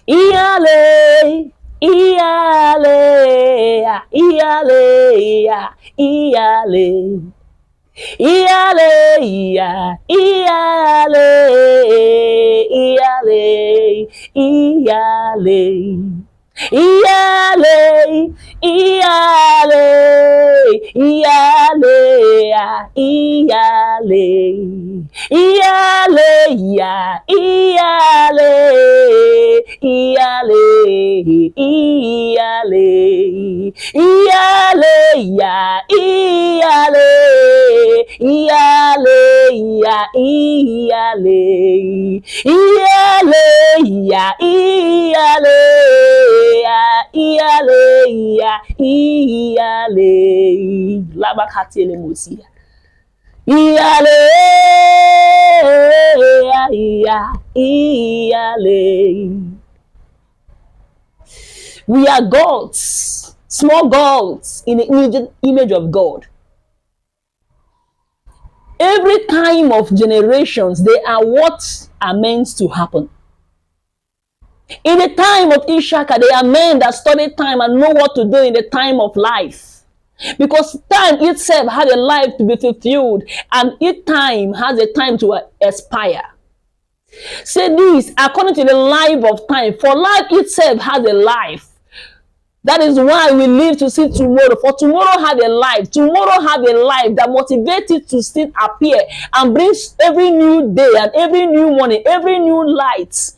Iyale, iyale, iyale, iyale, iyale, iyale, iyale, iyale. Iyale, iyale, iyale, iyale, iyale, iyale, iyale, iyale, iyale, iyale, iyale, iyale, iyale, iyale, iyale, iyale, labakatele musia. Iyale, iyale. We are gods, small gods in the image of God. Every time of generations, they are what are meant to happen. In the time of Ishaka, they are men that study time and know what to do in the time of life. Because time itself has a life to be fulfilled, and each time has a time to expire. Say this, according to the life of time, for life itself has a life. That is why we live to see tomorrow. For tomorrow have a life. Tomorrow have a life that motivates it to still appear and brings every new day and every new morning, every new light.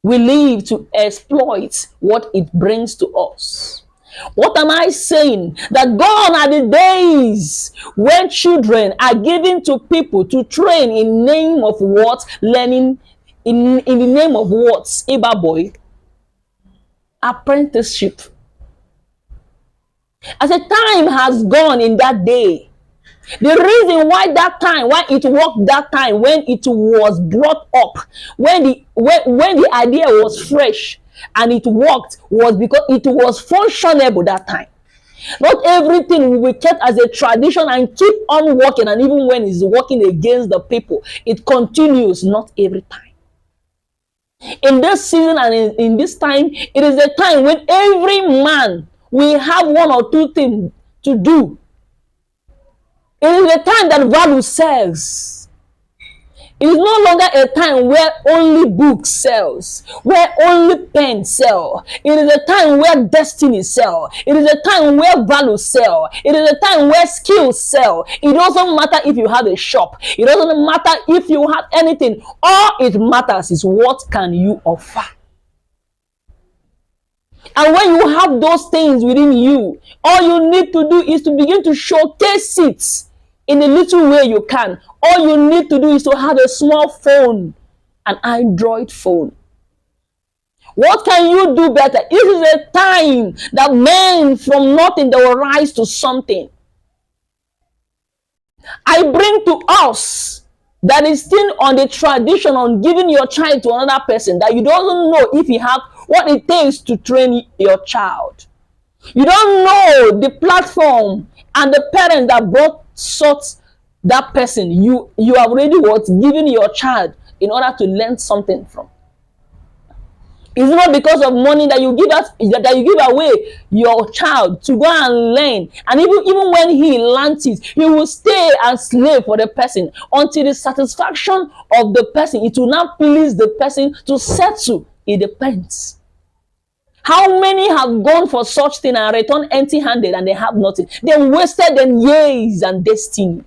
We live to exploit what it brings to us. What am I saying? That gone are the days when children are given to people to train in name of what? Learning in the name of what? Eba boy. Apprenticeship. As a time has gone in that day, the reason why it worked that time, when it was brought up, when the idea was fresh and it worked, was because it was functionable that time. Not everything will be kept as a tradition and keep on working, and even when it's working against the people, it continues. Not every time. In this season and in this time, it is a time when every man will have one or two things to do. It is a time that value sells. It is no longer a time where only books sells, where only pen sell. It is a time where destiny sell. It is a time where value sell. It is a time where skills sell. It doesn't matter if you have a shop. It doesn't matter if you have anything. All it matters is what can you offer. And when you have those things within you, all you need to do is to begin to showcase it in a little way you can. All you need to do is to have a small phone, an Android phone. What can you do better? This is a time that men from nothing, they will rise to something. I bring to us that is still on the tradition on giving your child to another person, that you don't know if you have what it takes to train your child. You don't know the platform and the parents that brought such that person. You have already what given your child in order to learn something from. It's not because of money that you give away your child to go and learn. And even when he learns it, he will stay and slave for the person until the satisfaction of the person. It will not please the person to settle. It depends. How many have gone for such thing and returned empty-handed and they have nothing? They wasted their years and destiny.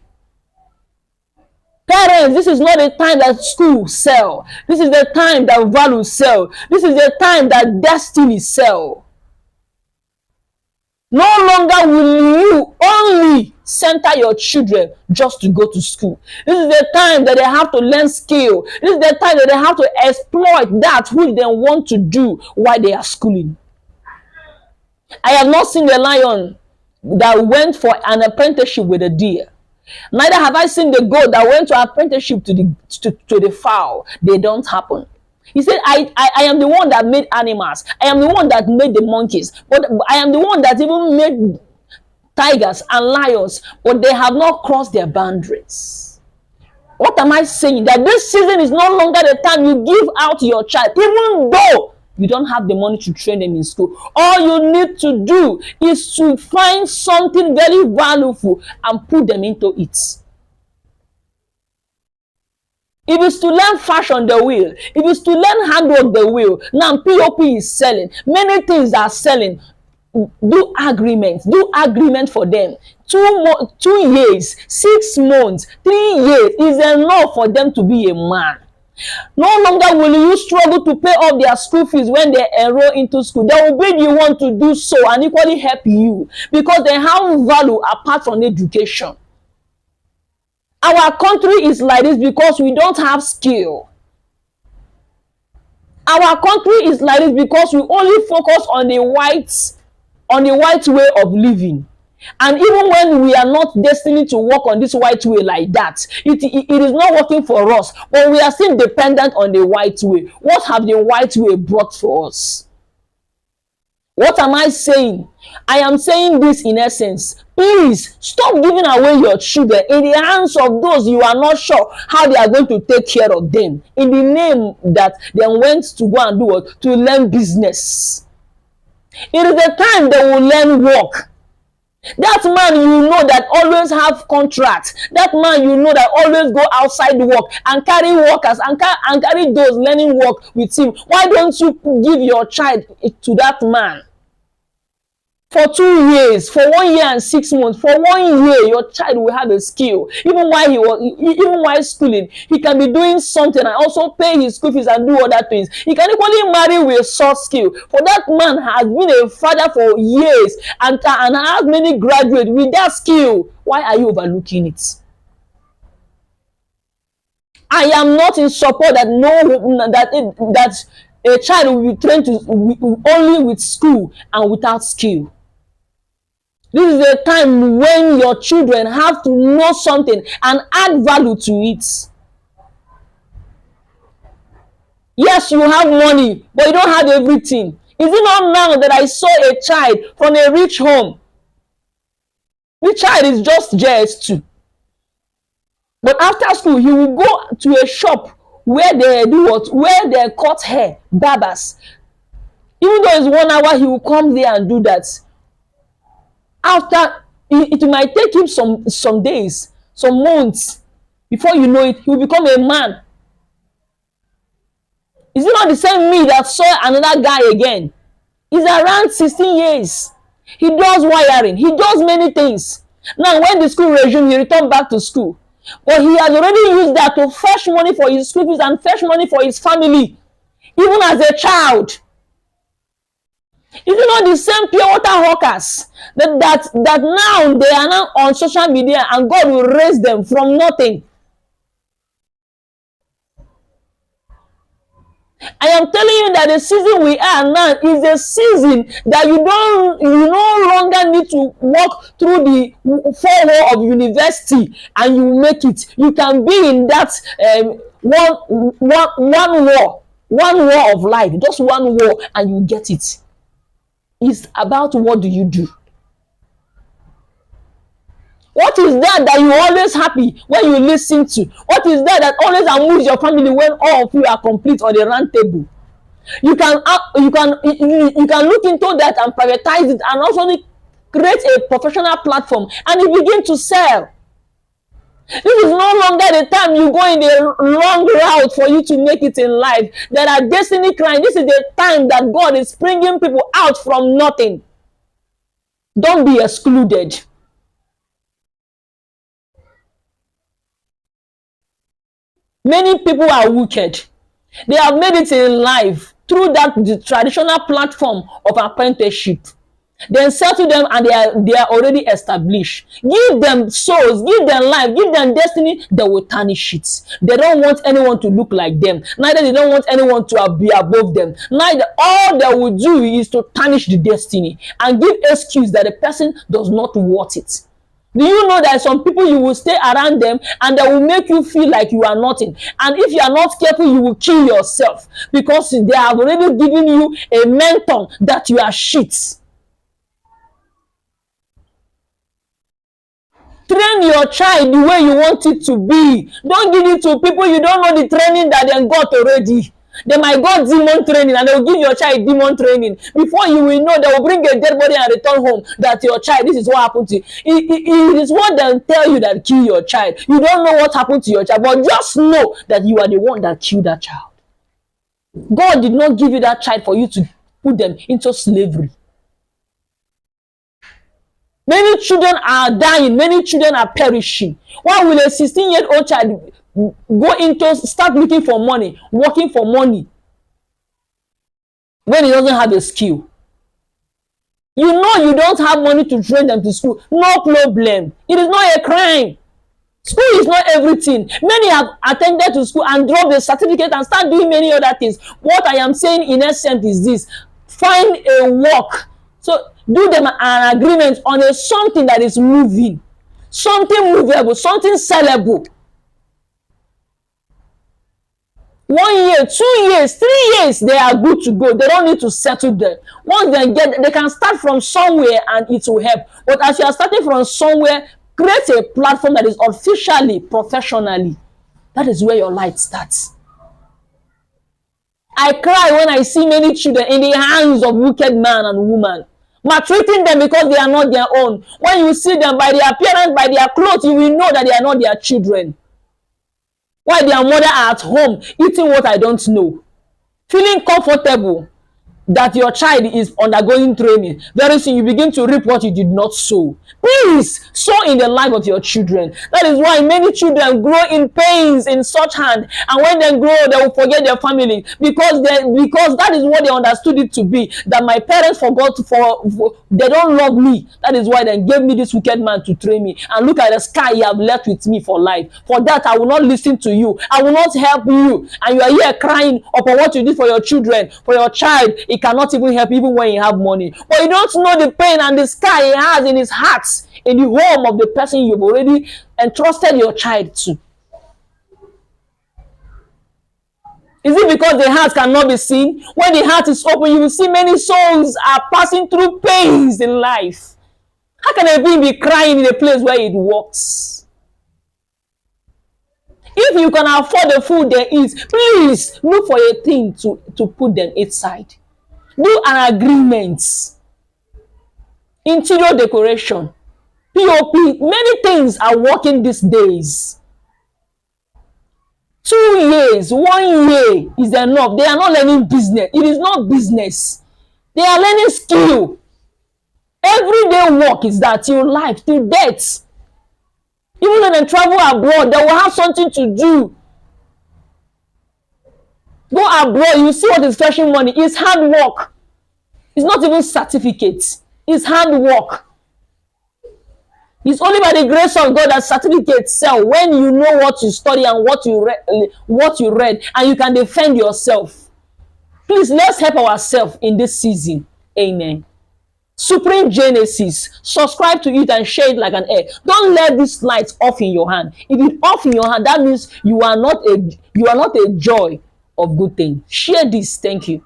Parents, this is not the time that school sell. This is the time that value sell. This is the time that destiny sell. No longer will you only center your children just to go to school. This is the time that they have to learn skill. This is the time that they have to exploit that which they want to do while they are schooling. I have not seen the lion that went for an apprenticeship with a deer. Neither have I seen the goat that went to apprenticeship to the fowl. They don't happen. He said, I am the one that made animals. I am the one that made the monkeys. But I am the one that even made tigers and lions. But they have not crossed their boundaries. What am I saying? That this season is no longer the time you give out your child. Even though you don't have the money to train them in school. All you need to do is to find something very valuable and put them into it. If it's to learn fashion, they will. If it's to learn handwork, they will. Now POP is selling. Many things are selling. Do agreement for them. 2 years, 6 months, 3 years is enough for them to be a man. No longer will you struggle to pay off their school fees when they enroll into school. They will be the one to do so and equally help you, because they have value apart from education. Our country is like this because we don't have skill. Our country is like this because we only focus on the white way of living. And even when we are not destined to work on this white way like that, it is not working for us, but we are still dependent on the white way. What have the white way brought for us? What am I saying? I am saying this in essence. Please stop giving away your children in the hands of those you are not sure how they are going to take care of them, in the name that they went to go and do what? To learn business. It is the time they will learn work. That man you know that always have contracts, that man you know that always go outside work and carry workers and carry those learning work with him. Why don't you give your child to that man? For 2 years, for 1 year and 6 months, for 1 year, your child will have a skill. Even while schooling, he can be doing something and also pay his school fees and do other things. He can equally marry with soft skill. For that man has been a father for years and has many graduates with that skill. Why are you overlooking it? I am not in support that a child will be trained to only with school and without skill. This is a time when your children have to know something and add value to it. Yes, you have money, but you don't have everything. Is it not now that I saw a child from a rich home? The child is just JS2. But after school, he will go to a shop where they do what? Where they cut hair, barbers. Even though it's 1 hour, he will come there and do that. After it might take him some days, some months, before you know it, he will become a man. Is it not the same me that saw another guy again? He's around 16 years. He does wiring. He does many things. Now, when the school resumed, he returned back to school. But he has already used that to fetch money for his school fees and fetch money for his family, even as a child. Is it not the same pure water hawkers that now they are now on social media and God will raise them from nothing? I am telling you that the season we are now is a season that you no longer need to walk through the 4 walls of university and you make it. You can be in that one wall of life, just one wall, and you get it. It's about what do you do. What is that you are always happy when you listen to? What is that always amuses your family when all of you are complete on the round table? You can look into that and privatize it and also create a professional platform and you begin to sell. This is no longer the time you go in the long route for you to make it in life. There are destiny clients. This is the time that God is bringing people out from nothing. Don't be excluded. Many people are wicked. They have made it in life through the traditional platform of apprenticeship. Then settle them and they are already established. Give them souls, give them life, give them destiny. They will tarnish it. They don't want anyone to look like them. Neither they don't want anyone to be above them. Neither all they will do is to tarnish the destiny and give excuse that the person does not want it. Do you know that some people you will stay around them and they will make you feel like you are nothing? And if you are not careful, you will kill yourself because they have already given you a mentor that you are shit. Train your child the way you want it to be. Don't give it to people you don't know the training that they got already. They might go demon training and they will give your child demon training. Before you will know, they will bring a dead body and return home that your child, this is what happened to you. It is what they'll tell you that kill your child. You don't know what happened to your child, but just know that you are the one that killed that child. God did not give you that child for you to put them into slavery. Many children are dying. Many children are perishing. Why will a 16-year-old child go into start looking for money, working for money, when he doesn't have a skill? You know you don't have money to train them to school. No problem. It is not a crime. School is not everything. Many have attended to school and dropped the certificate and start doing many other things. What I am saying in essence is this: find a work. So do them an agreement on a something that is moving, something movable, something sellable. 1 year, 2 years, 3 years, they are good to go. They don't need to settle there. Once they can start from somewhere and it will help. But as you are starting from somewhere, create a platform that is officially, professionally. That is where your light starts. I cry when I see many children in the hands of wicked man and woman, maltreating them because they are not their own. When you see them by their appearance, by their clothes, you will know that they are not their children. Why their mother are at home eating what I don't know, feeling comfortable that your child is undergoing training. Very soon you begin to reap what you did not sow. Please sow in the life of your children. That is why many children grow in pains in such hand, and when they grow, they will forget their family because that is what they understood it to be. That my parents forgot they don't love me. That is why they gave me this wicked man to train me. And look at the sky you have left with me for life. For that I will not listen to you. I will not help you. And you are here crying upon what you did for your children, for your child. It cannot even help even when you have money. But you don't know the pain and the scar he has in his heart, in the home of the person you've already entrusted your child to. Is it because the heart cannot be seen? When the heart is open, you will see many souls are passing through pains in life. How can a being be crying in a place where it works? If you can afford the food they eat, please look for a thing to put them inside. Do an agreement. Interior decoration, POP, many things are working these days. 2 years, 1 year is enough. They are not learning business. It is not business. They are learning skill. Everyday work is that till life, till death. Even when they travel abroad, they will have something to do. Go abroad, you see what is fetching money. It's hard work. It's not even certificates. It's hard work. It's only by the grace of God that certificates sell when you know what you study and what you read, and you can defend yourself. Please, let's help ourselves in this season. Amen. Supreme Genesis. Subscribe to it and share it like an egg. Don't let this light off in your hand. If it's off in your hand, that means you are not a joy of good things. Share this. Thank you.